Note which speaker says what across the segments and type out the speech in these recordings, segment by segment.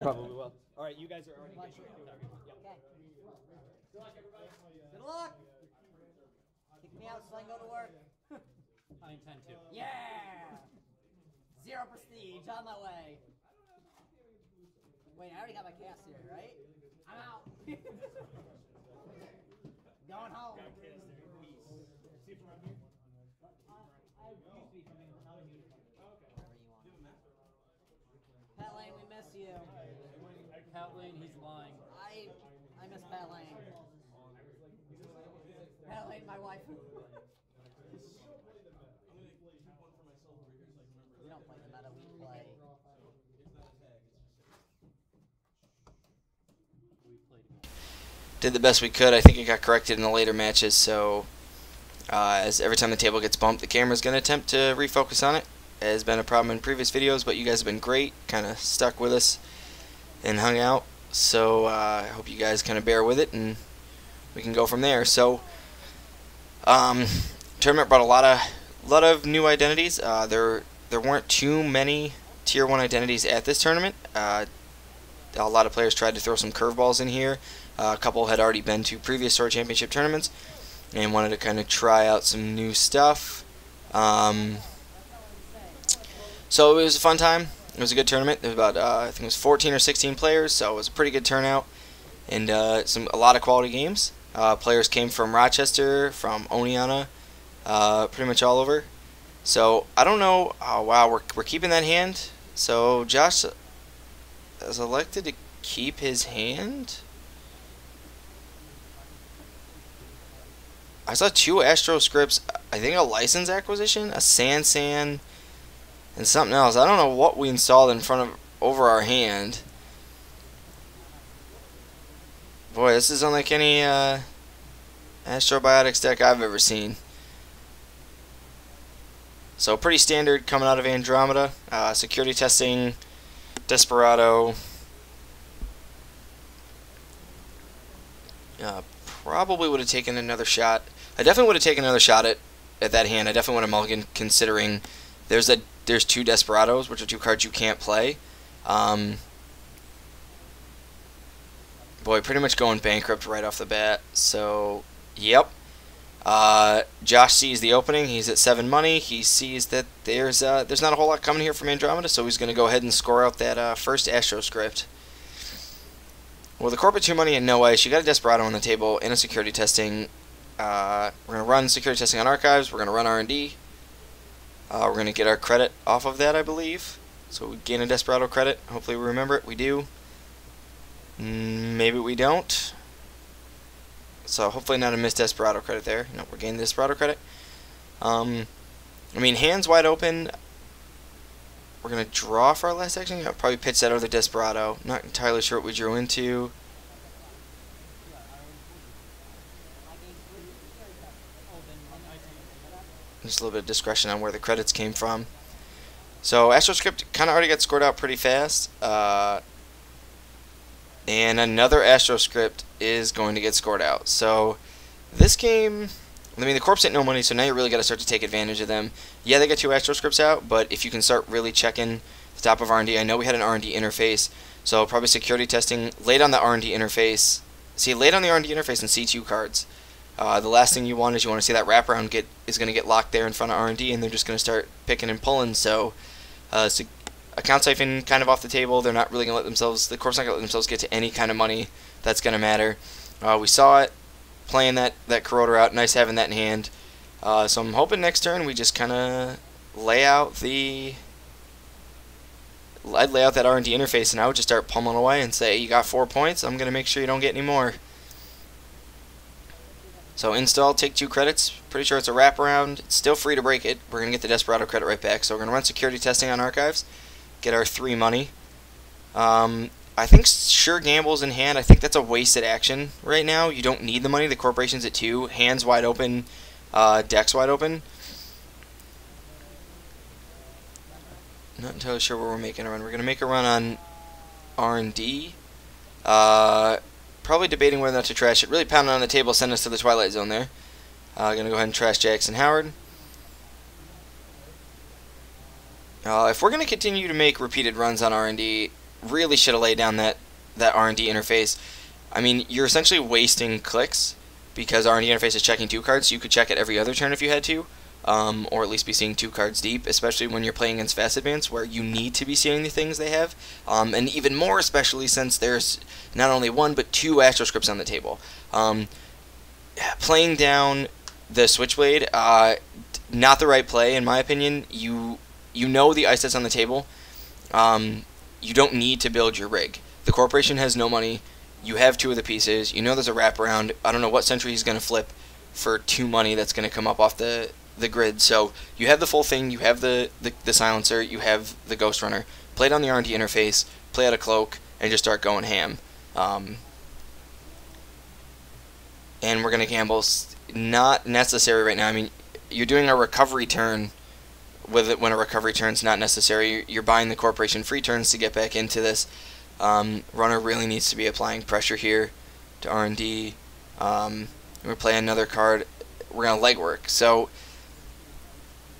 Speaker 1: Probably will. All right, you guys are already
Speaker 2: Watch
Speaker 1: good.
Speaker 2: it. Okay. Good luck. Kick me out so I can go to work.
Speaker 1: I intend to.
Speaker 2: Yeah. Zero prestige on my way. Wait, I already got my cast here, right? I'm out. Going home. I used to be from England. Now I'm in Utica. Wherever you want. Pat Lane, we miss you.
Speaker 1: Pat Lane, he's lying.
Speaker 2: I miss Pat Lane. Pat Lane, my wife. We don't play the meta, we play.
Speaker 3: Did the best we could. I think it got corrected in the later matches, so as every time the table gets bumped, the camera's going to attempt to refocus on it. It has been a problem in previous videos, but you guys have been great, kind of stuck with us and hung out. So I hope you guys kind of bear with it, and we can go from there. So tournament brought a lot of new identities. There weren't too many Tier 1 identities at this tournament. A lot of players tried to throw some curveballs in here. A couple had already been to previous Tour Championship tournaments and wanted to kind of try out some new stuff. So it was a fun time. It was a good tournament. There was about I think it was 14 or 16 players, so it was a pretty good turnout and a lot of quality games. Players came from Rochester, from Oneonta, pretty much all over. So I don't know. Oh wow, we're keeping that hand. So Josh has elected to keep his hand. I saw 2 Astro scripts. I think a license acquisition, a Sansan, and something else. I don't know what we installed in front of over our hand. Boy, this is unlike any Astrobiotics deck I've ever seen. So pretty standard coming out of Andromeda. Security testing, Desperado. Probably would have taken another shot. I definitely would have taken another shot at that hand. I definitely would have mulligan, considering there's 2 Desperados, which are 2 cards you can't play. Boy, pretty much going bankrupt right off the bat. So, yep. Josh sees the opening. He's at 7 money. He sees that there's not a whole lot coming here from Andromeda, so he's going to go ahead and score out that first Astro script. Well, the corporate 2 money in no way. She got a Desperado on the table and a security testing. We're going to run security testing on archives. We're going to run R&D. We're going to get our credit off of that, I believe. So we gain a Desperado credit. Hopefully we remember it. We do. Maybe we don't. So hopefully not a missed Desperado credit there. No, we're gaining the Desperado credit. I mean, hands wide open. We're going to draw for our last action. I'll probably pitch that over the Desperado. Not entirely sure what we drew into. Just a little bit of discretion on where the credits came from. So AstroScript kind of already got scored out pretty fast. And another AstroScript is going to get scored out. So this game, I mean, the Corps ain't no money, so now you really got to start to take advantage of them. Yeah, they got 2 AstroScripts out, but if you can start really checking the top of R&D, I know we had an R&D interface, so probably security testing late on the R&D interface. See, late on the R&D interface and C2 cards. The last thing you want is you want to see that wraparound is going to get locked there in front of R&D, and they're just going to start picking and pulling. So, account siphon kind of off the table. They're not really going to let themselves, the Corps not going to let themselves get to any kind of money that's going to matter. We saw it playing that Corroder out. Nice having that in hand. So I'm hoping next turn we just kind of lay out I'd lay out that R&D interface, and I would just start pummeling away and say, you got 4 points, I'm going to make sure you don't get any more. So install, take 2 credits. Pretty sure it's a wraparound. It's still free to break it. We're going to get the Desperado credit right back. So we're going to run security testing on archives, get our 3 money. I think Sure Gamble's in hand. I think that's a wasted action right now. You don't need the money. The corporation's at 2. Hands wide open, decks wide open. Not entirely sure where we're making a run. We're going to make a run on R&D. Probably debating whether or not to trash it. Really pounding on the table, send us to the Twilight Zone there. Going to go ahead and trash Jackson Howard. If we're going to continue to make repeated runs on R&D, really should have laid down that R&D interface. I mean, you're essentially wasting clicks because R&D interface is checking 2 cards. So you could check it every other turn if you had to, or at least be seeing 2 cards deep, especially when you're playing against Fast Advance, where you need to be seeing the things they have, and even more especially since there's not only 1 but 2 Astro Scripts on the table. Playing down the Switchblade, not the right play in my opinion. You know the ice that's on the table. You don't need to build your rig. The corporation has no money. You have 2 of the pieces. You know there's a wraparound. I don't know what Sentry he's going to flip for 2 money that's going to come up off the grid. So you have the full thing. You have the silencer. You have the Ghost Runner. Play down the R&D interface. Play out a cloak and just start going ham. And we're going to gamble. Not necessary right now. I mean, you're doing a recovery turn with it when a recovery turn's not necessary. You're buying the corporation free turns to get back into this. Runner really needs to be applying pressure here to R&D. We're playing another card. We're going to legwork. So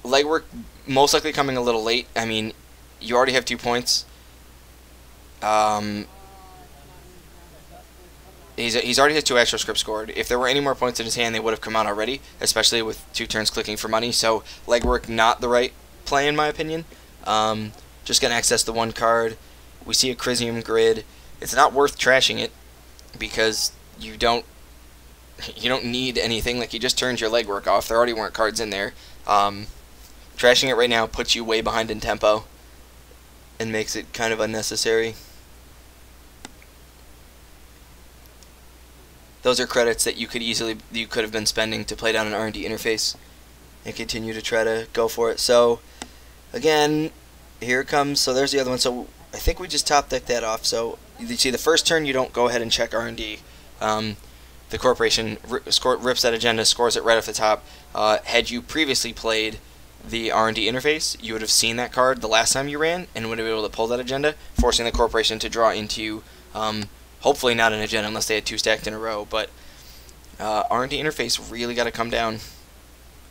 Speaker 3: legwork most likely coming a little late. I mean, you already have 2 points. He's already has 2 Astro Scripts scored. If there were any more points in his hand, they would have come out already, especially with 2 turns clicking for money. So legwork not the right play in my opinion. Just going to access the 1 card. We see a Crisium grid. It's not worth trashing it because you don't need anything. Like, you just turned your legwork off. There already weren't cards in there. Trashing it right now puts you way behind in tempo and makes it kind of unnecessary. Those are credits that you could have been spending to play down an R&D interface and continue to try to go for it. So again, here it comes. So there's the other one. So I think we just top decked that off. So you see the first turn you don't go ahead and check R&D. The corporation rips that agenda, scores it right off the top. Had you previously played the R&D interface, you would have seen that card the last time you ran and would have been able to pull that agenda, forcing the corporation to draw into hopefully not an agenda unless they had 2 stacked in a row. But R&D interface really got to come down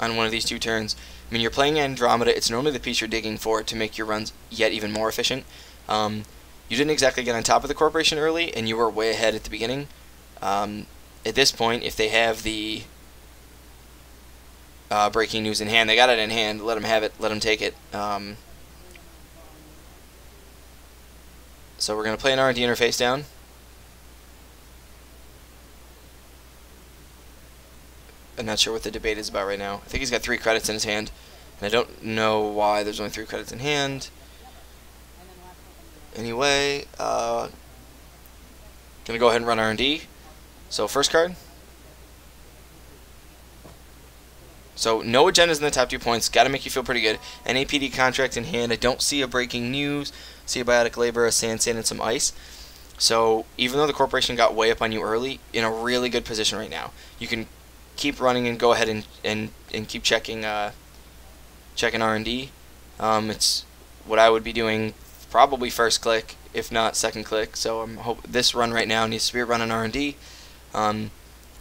Speaker 3: on one of these 2 turns. I mean, you're playing Andromeda. It's normally the piece you're digging for to make your runs yet even more efficient. You didn't exactly get on top of the corporation early, and you were way ahead at the beginning. At this point, if they have the breaking news in hand, they got it in hand. Let them have it. Let them take it. So we're going to play an R&D interface down. I'm not sure what the debate is about right now. I think he's got 3 credits in his hand, and I don't know why there's only 3 credits in hand. Anyway, gonna go ahead and run R&D. So first card. So no agendas in the top 2 points. Got to make you feel pretty good. An APD contract in hand. I don't see a breaking news. See a biotic labor, a sand, and some ice. So even though the corporation got way up on you early, in a really good position right now. You can keep running and go ahead and keep checking R&D. It's what I would be doing probably first click, if not second click. So this run right now needs to be a run on R&D.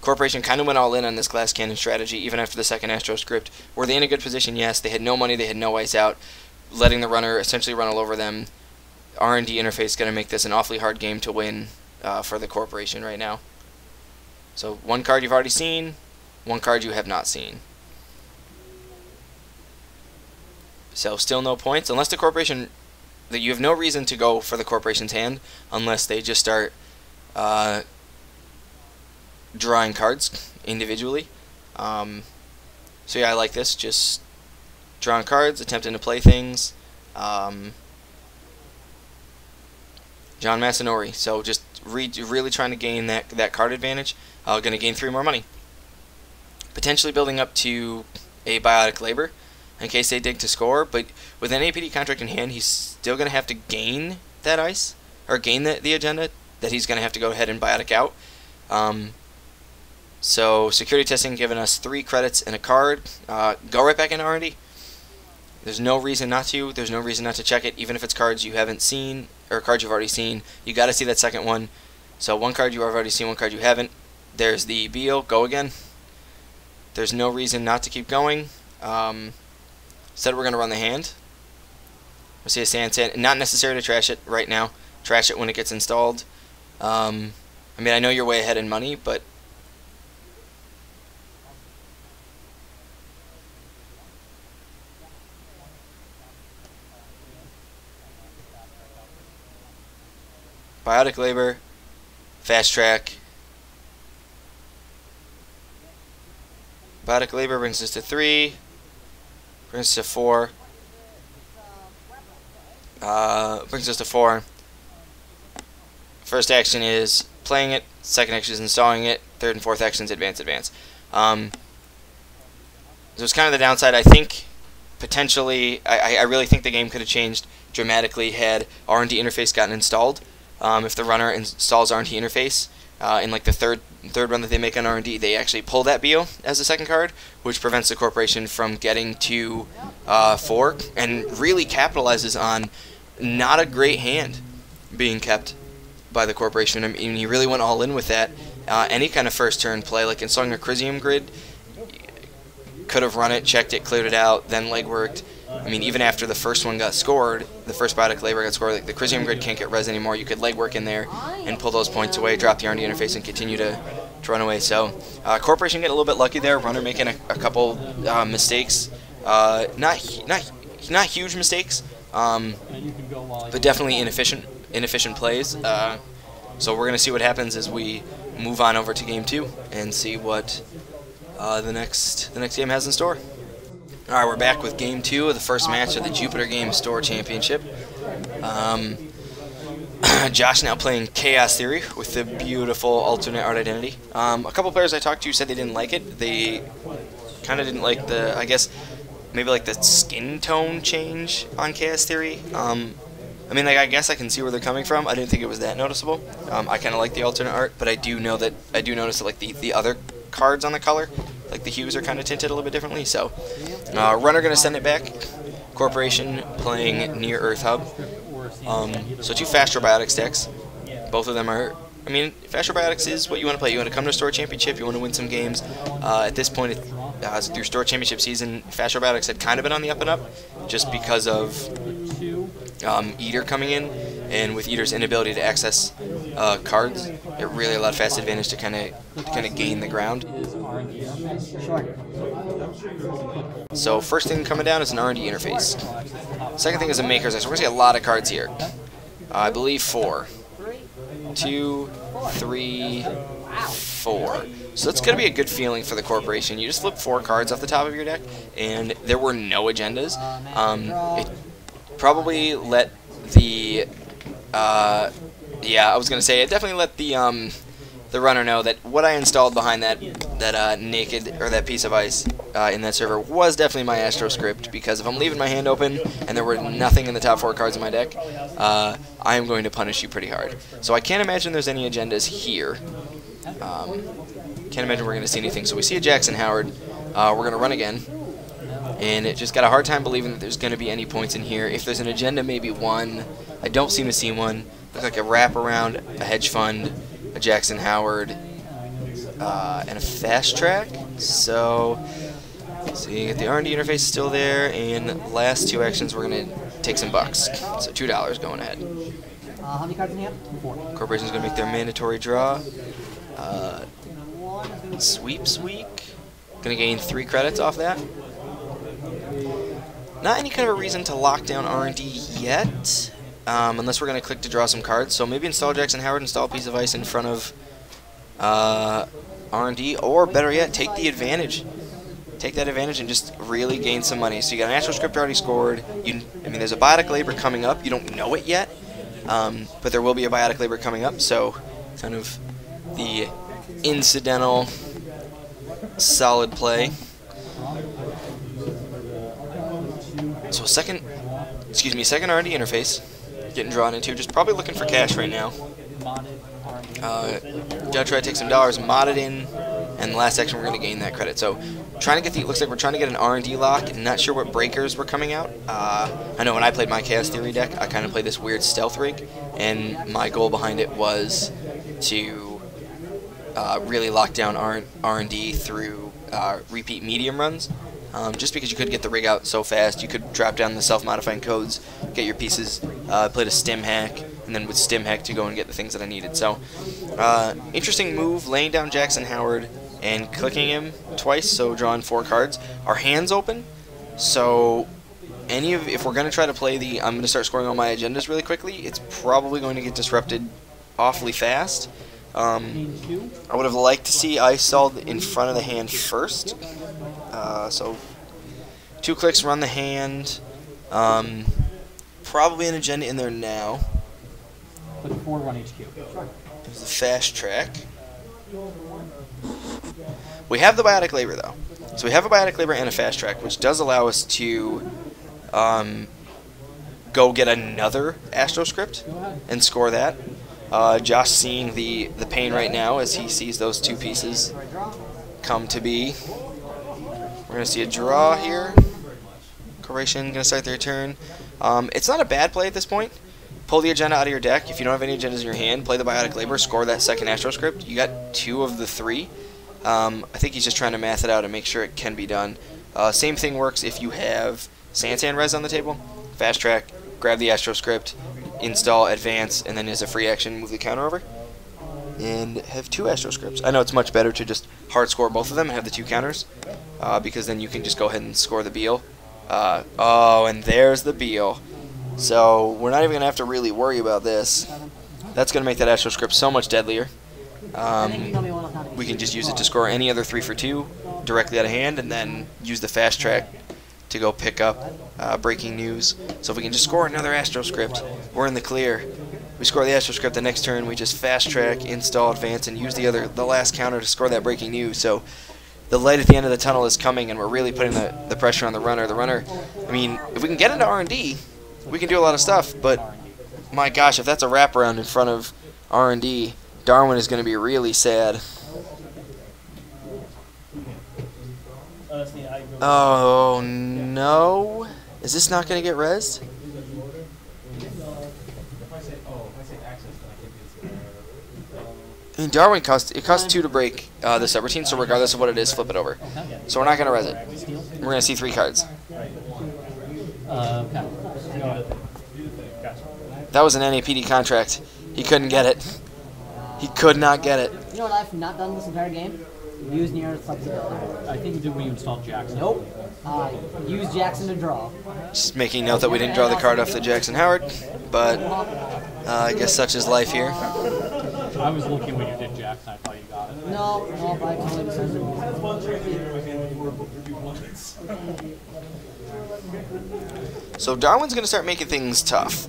Speaker 3: Corporation kind of went all in on this glass cannon strategy even after the second Astro Script. Were they in a good position? Yes. They had no money. They had no ice out, letting the runner essentially run all over them. R&D interface is going to make this an awfully hard game to win for the corporation right now. So 1 card you've already seen, 1 card you have not seen. So still no points unless the corporation. That you have no reason to go for the corporation's hand unless they just start drawing cards individually. So yeah, I like this. Just drawing cards, attempting to play things. John Masanori. So just really trying to gain that card advantage. Going to gain 3 more money. Potentially building up to a biotic labor in case they dig to score. But with an APD contract in hand, he's still going to have to gain that ice, or gain the agenda that he's going to have to go ahead and biotic out. So security testing giving us 3 credits and a card. Go right back into R&D. There's no reason not to. There's no reason not to check it, even if it's cards you haven't seen or cards you've already seen. You got to see that second one. So 1 card you've already seen, 1 card you haven't. There's the Beal. Go again. There's no reason not to keep going. Said we're going to run the hand. We see a sand. Not necessary to trash it right now. trash it when it gets installed. I mean, I know you're way ahead in money, but Biotic Labor, Fast Track. Biotic Labor brings us to 3, brings us to 4, brings us to 4. First action is playing it, second action is installing it, third and fourth action is advance. So it's kind of the downside. I think potentially, I really think the game could have changed dramatically had R&D interface gotten installed. If the runner installs R&D interface in like the third run that they make on R&D, they actually pull that BO as a second card, which prevents the corporation from getting to 4 and really capitalizes on not a great hand being kept by the corporation. I mean, he really went all in with that. Any kind of first turn play, like installing a Crisium Grid, could have run it, checked it, cleared it out, then legworked. I mean, even after the first one got scored, the first Biotic Labor got scored, like the Crisium Grid can't get res anymore. You could legwork in there and pull those points away, drop the R&D interface, and continue to run away. So, corporation get a little bit lucky there. Runner making a couple mistakes, not huge mistakes, but definitely inefficient plays. So we're gonna see what happens as we move on over to game 2 and see what the next game has in store. Alright, we're back with Game 2 of the first match of the Jupiter Game Store Championship. Josh now playing Chaos Theory with the beautiful alternate art identity. A couple players I talked to said they didn't like it. They kind of didn't like the, I guess, maybe like the skin tone change on Chaos Theory. I mean, like, I guess I can see where they're coming from. I didn't think it was that noticeable. I kind of like the alternate art, but I do notice that like the other cards on the color, like the hues are kind of tinted a little bit differently. So runner gonna send it back. Corporation playing Near Earth Hub. So 2 Fastrobiotics decks. Both of them are, I mean, Fastrobiotics is what you want to play. You want to come to Store Championship, you want to win some games. At this point, through Store Championship season, Fastrobiotics had kind of been on the up and up just because of Eater coming in, and with Eater's inability to access cards, it really allowed Fast Advantage to kind of gain the ground. So first thing coming down is an R&D interface. Second thing is a Maker's X. We're going to see a lot of cards here. I believe 4. 2, 3, 4. So that's going to be a good feeling for the corporation. You just flip 4 cards off the top of your deck, and there were no agendas. It probably let the yeah, I was gonna say it definitely let the runner know that what I installed behind that naked, or that piece of ice in that server was definitely my Astro script, because if I'm leaving my hand open and there were nothing in the top 4 cards in my deck, I am going to punish you pretty hard. So I can't imagine there's any agendas here. Can't imagine we're going to see anything. So we see a Jackson Howard. We're going to run again. And it just got a hard time believing that there's going to be any points in here. If there's an agenda, maybe 1. I don't seem to see one. Looks like a wraparound, a hedge fund, a Jackson Howard, and a fast track. So you get the R&D interface still there, and last 2 actions we're going to take some bucks. So $2 going ahead.
Speaker 2: How many cards in the hand? 4.
Speaker 3: Corporation's going to make their mandatory draw. Sweeps week. Going to gain 3 credits off that. Not any kind of a reason to lock down R&D yet, unless we're going to click to draw some cards. So maybe install Jackson Howard, install a piece of ice in front of R&D, or better yet, take the advantage. Take that advantage and just really gain some money. So you got an Astro script already scored. I mean, there's a Biotic Labor coming up. You don't know it yet, but there will be a Biotic Labor coming up. So kind of the incidental solid play. So second R&D interface getting drawn into, just probably looking for cash right now. Gotta try to take some dollars, mod it in, and the last action we're going to gain that credit. So trying to get looks like we're trying to get an R&D lock, and not sure what breakers were coming out. I know when I played my Chaos Theory deck, I kind of played this weird stealth rig, and my goal behind it was to really lock down R&D through repeat medium runs. Just because you could get the rig out so fast, you could drop down the self-modifying codes, get your pieces, play the stim hack, and then with Stim Heck to go and get the things that I needed. So, interesting move, laying down Jackson Howard and clicking him twice, so drawing 4 cards. Our hand's open, so if we're going to try to play I'm going to start scoring all my agendas really quickly, it's probably going to get disrupted awfully fast. I would have liked to see Ice Stalled in front of the hand first. So 2 clicks, run the hand. Probably an agenda in there now.
Speaker 1: Put 4 run HQ.
Speaker 3: There's the fast track. We have the Biotic Labor though. So we have a Biotic Labor and a fast track, which does allow us to go get another Astro Script and score that. Josh seeing the pain right now as he sees those 2 pieces come to be. We're going to see a draw here. Corporation going to start their turn. It's not a bad play at this point. Pull the agenda out of your deck. If you don't have any agendas in your hand, play the Biotic Labor, score that second Astro Script. You got 2 of the 3. I think he's just trying to math it out and make sure it can be done. Same thing works if you have Sansan Res on the table. Fast track, grab the Astro Script, install, advance, and then as a free action, move the counter over. And have 2 Astro Scripts. I know it's much better to just hard score both of them and have the 2 counters, because then you can just go ahead and score the Beal. Oh, and there's the Beal. So we're not even going to have to really worry about this. That's going to make that Astro Script so much deadlier. We can just use it to score any other 3 for 2 directly out of hand, and then use the fast track to go pick up breaking news. So if we can just score another Astro Script, we're in the clear. We score the Astro Script the next turn, we just fast track, install, advance, and use the last counter to score that breaking news. So the light at the end of the tunnel is coming, and we're really putting the pressure on the runner. The runner, I mean, if we can get into R&D, we can do a lot of stuff, but my gosh, if that's a wraparound in front of R&D, Darwin is going to be really sad. Oh no! Is this not going to get rezzed? I mean, Darwin costs 2 to break the subroutine, so regardless of what it is, flip it over. So we're not going to res it. We're going to see 3 cards. That was an NAPD contract. He couldn't get it. He could not get it.
Speaker 2: You know what I've not done this entire game? Use near flexibility.
Speaker 1: I think you did when you installed Jackson.
Speaker 2: Nope. Use Jackson to draw.
Speaker 3: Just making note that we didn't draw the card off the Jackson Howard, but I guess such is life here.
Speaker 1: I was looking when you did Jackson. I thought you got it.
Speaker 2: No, I totally decided.
Speaker 3: So Darwin's going to start making things tough.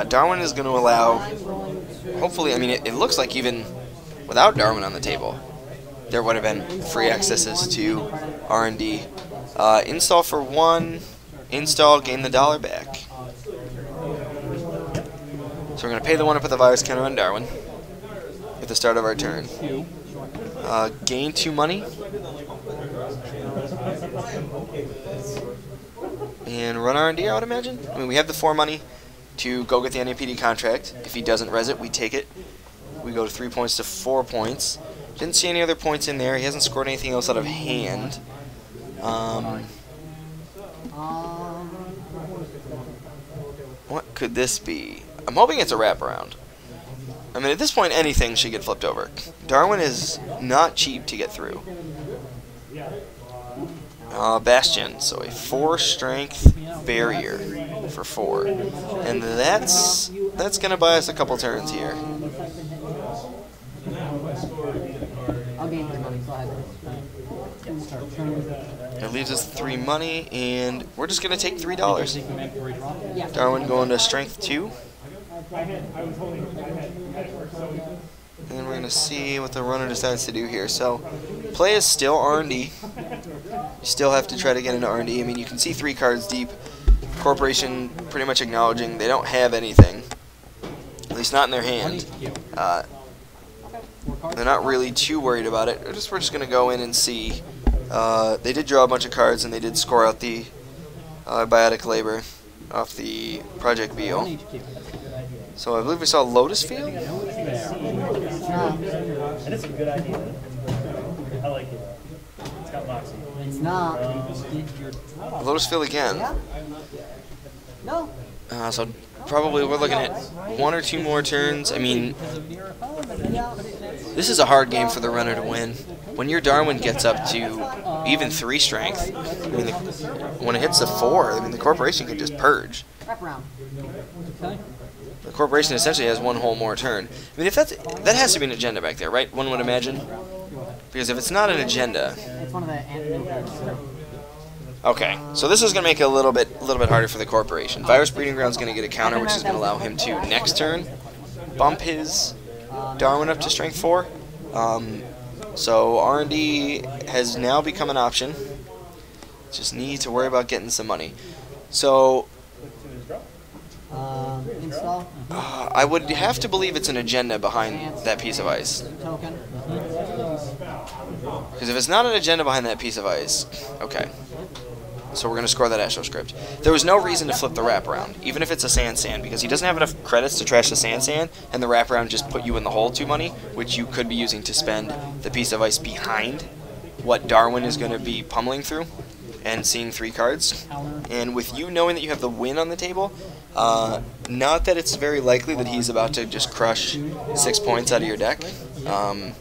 Speaker 3: Darwin is going to allow, hopefully, I mean, it looks like even without Darwin on the table, there would have been free accesses to R&D. Install for 1, install, gain the $1 back. So we're going to pay the 1 to put the virus counter on Darwin at the start of our turn. Gain 2 money. And run R&D, I would imagine. I mean, we have the 4 money to go get the NAPD contract. If he doesn't res it, we take it. We go to 3 points to 4 points. Didn't see any other points in there. He hasn't scored anything else out of hand. What could this be? I'm hoping it's a wraparound. I mean, at this point, anything should get flipped over. Darwin is not cheap to get through. Bastion, so a 4 strength barrier for 4. And that's going to buy us a couple turns here.
Speaker 2: I'll gain 3 money, go ahead.
Speaker 3: That leaves us 3 money, and we're just going to take $3. Darwin going to strength 2. And then we're going to see what the runner decides to do here. So, play is still R&D. You still have to try to get into R&D. I mean, you can see 3 cards deep. Corporation pretty much acknowledging they don't have anything. At least not in their hand. They're not really too worried about it. We're just going to go in and see. They did draw a bunch of cards, and they did score out the Biotic Labor off the Project Beal. So I believe we saw Lotus Field?
Speaker 4: And it's a good idea. I like it. It's got moxie.
Speaker 2: It's not.
Speaker 3: Lotus Field again.
Speaker 2: Yeah? No.
Speaker 3: So probably we're looking at 1 or 2 more turns. I mean, this is a hard game for the runner to win. When your Darwin gets up to even 3 strength, I mean, when it hits the 4, I mean, the corporation can just purge.
Speaker 2: Wrap around.
Speaker 3: The corporation essentially has 1 whole more turn. I mean, if that has to be an agenda back there, right? One would imagine. Because if it's not an agenda,
Speaker 2: It's one of the antidote cards.
Speaker 3: okay. So this is going to make it a little bit harder for the corporation. Virus Breeding Ground's going to get a counter, which is going to allow him to next turn bump his Darwin up to strength 4. So R&D has now become an option. Just need to worry about getting some money. So
Speaker 2: Install.
Speaker 3: I would have to believe it's an agenda behind that piece of ice.
Speaker 2: Token.
Speaker 3: Because if it's not an agenda behind that piece of ice, okay. So we're going to score that Astro Script. There was no reason to flip the wraparound, even if it's a Sand, because he doesn't have enough credits to trash the Sand, and the wraparound just put you in the hole 2 money, which you could be using to spend the piece of ice behind what Darwin is going to be pummeling through and seeing 3 cards. And with you knowing that you have the win on the table, not that it's very likely that he's about to just crush 6 points out of your deck.
Speaker 2: Card.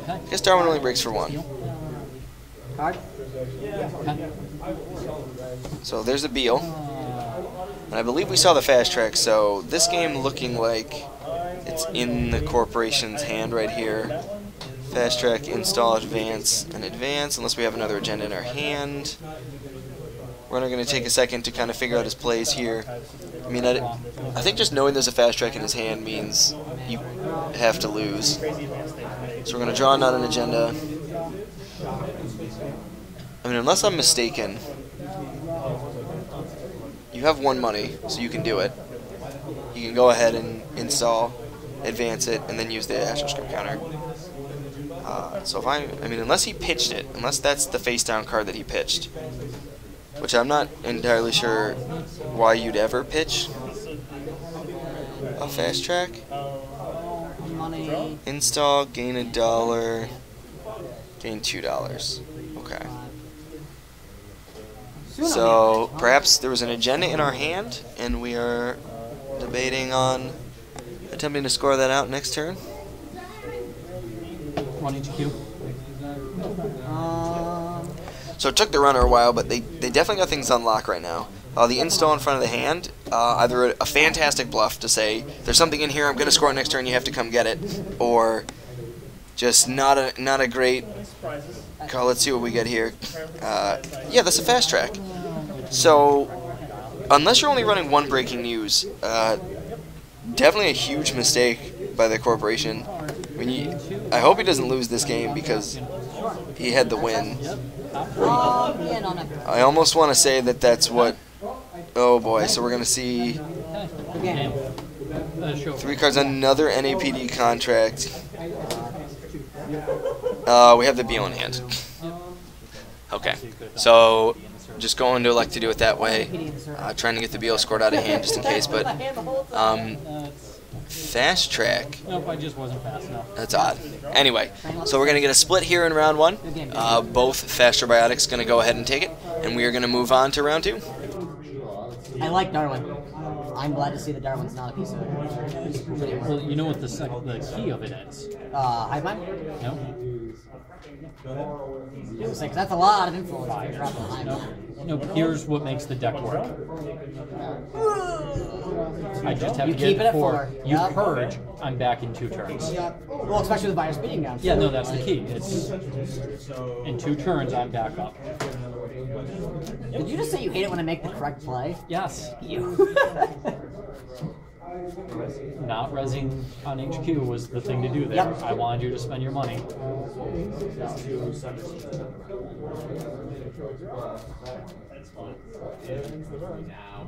Speaker 3: I guess Darwin only breaks for 1.
Speaker 2: Card.
Speaker 3: So there's a Beal. And I believe we saw the fast track, so this game looking like it's in the corporation's hand right here. Fast track, install, advance, and advance, unless we have another agenda in our hand. Runner going to take a second to kind of figure out his plays here. I mean, I think just knowing there's a fast track in his hand means you have to lose. So we're going to draw not an agenda. I mean, unless I'm mistaken, you have 1 money, so you can do it. You can go ahead and install, advance it, and then use the Astro Script counter. So if I mean, unless he pitched it, unless that's the face down card that he pitched, which I'm not entirely sure why you'd ever pitch a fast track.
Speaker 2: Money.
Speaker 3: Install, gain $1, gain $2. Okay. So perhaps there was an agenda in our hand, and we are debating on attempting to score that out next turn.
Speaker 1: 1 HQ.
Speaker 3: So it took the runner a while, but they definitely got things on lock right now. The install in front of the hand, either a fantastic bluff to say, there's something in here, I'm going to score next turn, you have to come get it, or just not a great call. Let's see what we get here. Yeah, that's a fast track. So, unless you're only running 1 breaking news, definitely a huge mistake by the corporation. I hope he doesn't lose this game because he had the win. I almost want to say that that's what... Oh boy, so we're going to see 3 cards, another NAPD contract. We have the Beal in hand. Okay, so just going to elect to do it that way. Trying to get the Beal scored out of hand just in case, but fast track.
Speaker 1: Nope, I just wasn't fast enough.
Speaker 3: That's odd. Anyway, so we're going to get a split here in round 1. Both Faster Biotics going to go ahead and take it, and we are going to move on to round 2.
Speaker 2: I like Darwin. I'm glad to see that Darwin's not a piece of it.
Speaker 1: Well, you know what the key of it is?
Speaker 2: Hive Mind?
Speaker 1: No?
Speaker 2: Because that's a lot of influence if you're dropping a Hive Mind.
Speaker 1: No, but here's what makes the deck work. I just have
Speaker 2: You
Speaker 1: to
Speaker 2: keep
Speaker 1: get
Speaker 2: it at
Speaker 1: before
Speaker 2: 4.
Speaker 1: you
Speaker 2: Yep.
Speaker 1: purge, I'm back in 2 turns.
Speaker 2: Well, especially with Virus Beating Down.
Speaker 1: Yeah, no, that's the key. It's in 2 turns, I'm back up.
Speaker 2: Did you just say you hate it when I make the correct play?
Speaker 1: Yes.
Speaker 2: You.
Speaker 1: Not rezzing on HQ was the thing to do there.
Speaker 2: Yep.
Speaker 1: I wanted you to spend your money.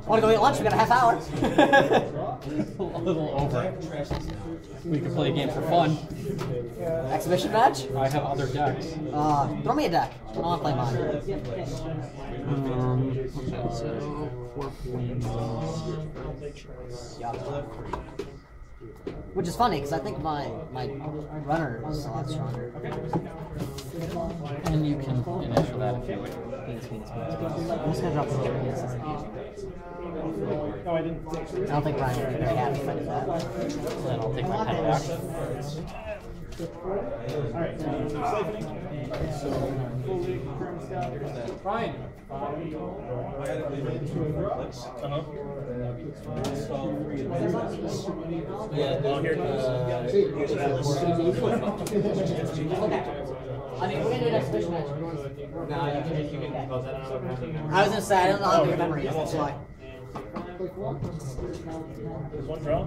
Speaker 2: Want to go eat lunch? We got a half hour.
Speaker 1: A little over. We could play a game for fun.
Speaker 2: Exhibition match?
Speaker 1: I have other decks.
Speaker 2: Throw me a deck. I don't want to play mine.
Speaker 1: Okay, so 4 points.
Speaker 2: Yeah. Which is funny because I think my runner is a lot stronger.
Speaker 1: And you can initial that if you wish.
Speaker 2: I'm just gonna drop the carries.
Speaker 4: Oh, I didn't.
Speaker 2: I don't think Brian would be very happy if I did that.
Speaker 1: Then I'll take my pen back.
Speaker 4: Alright, siphoning. So, fully confirmed scout. Brian. Oh, here it goes.
Speaker 2: I mean, we're gonna do an exhibition match. No, you can close that out. I was gonna say, I don't know how good your memory is, that's why.
Speaker 4: There's one draw.